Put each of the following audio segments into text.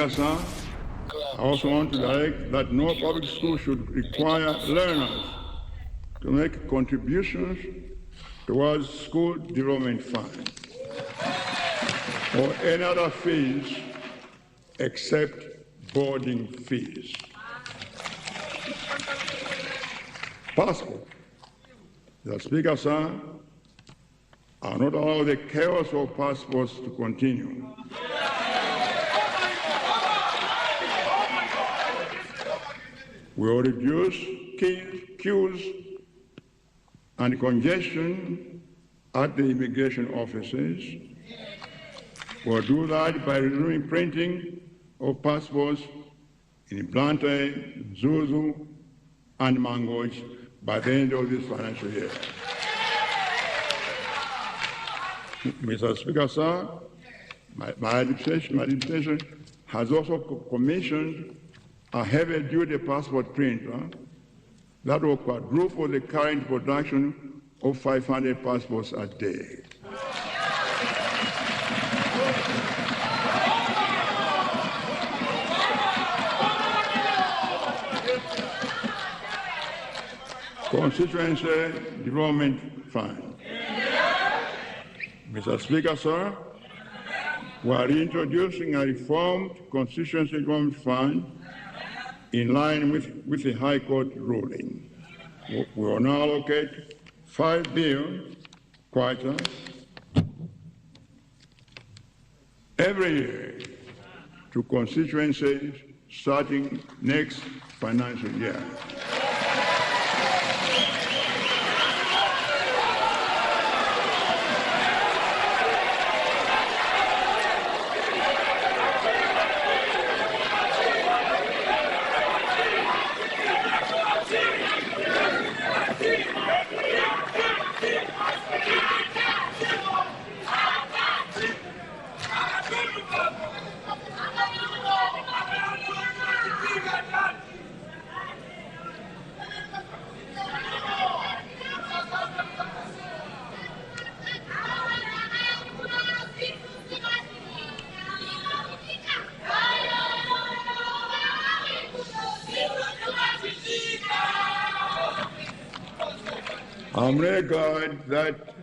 Speaker, sir, I also want to direct that no public school should require learners to make contributions towards school development fund or any other fees except boarding fees. Passport. The Speaker, sir, I will not allow the chaos of passports to continue. We will reduce queues and congestion at the immigration offices. We'll do that by resuming printing of passports in Blantyre, Zuzu, and Mangoch by the end of this financial year. Mr. Speaker, sir, my administration has also commissioned a heavy-duty passport printer that will quadruple the current production of 500 passports a day. Constituency Development Fund. Mr. Speaker, sir, we are introducing a reformed Constituency Development Fund in line with the High Court ruling. We will now allocate 5 billion quarter every year to constituencies starting next financial year. I'm really glad that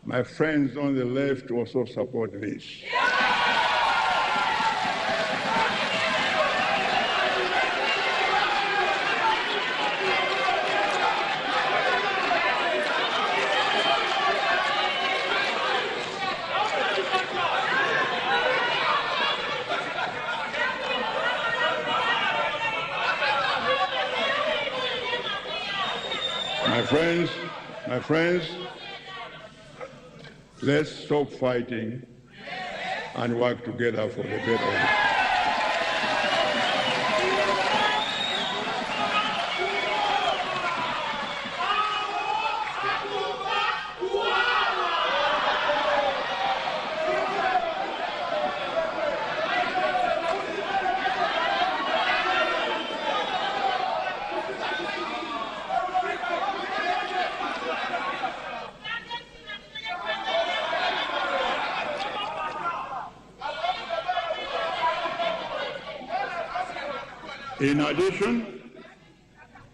my friends on the left also support this. My friends, let's stop fighting and work together for the better. In addition,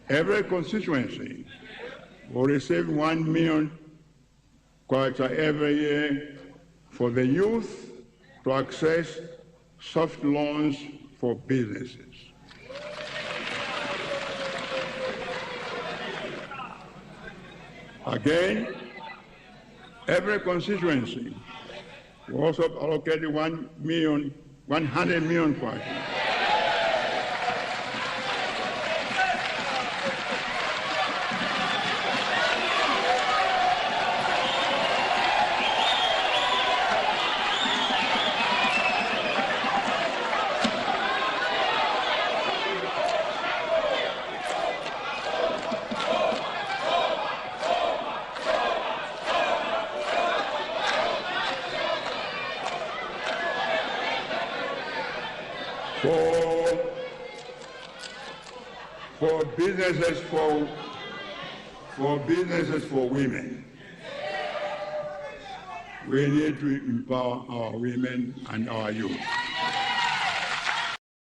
every constituency will receive 1 million kwacha every year for the youth to access soft loans for businesses. Again, every constituency will also allocate 100 million kwacha. For businesses for women, we need to empower our women and our youth.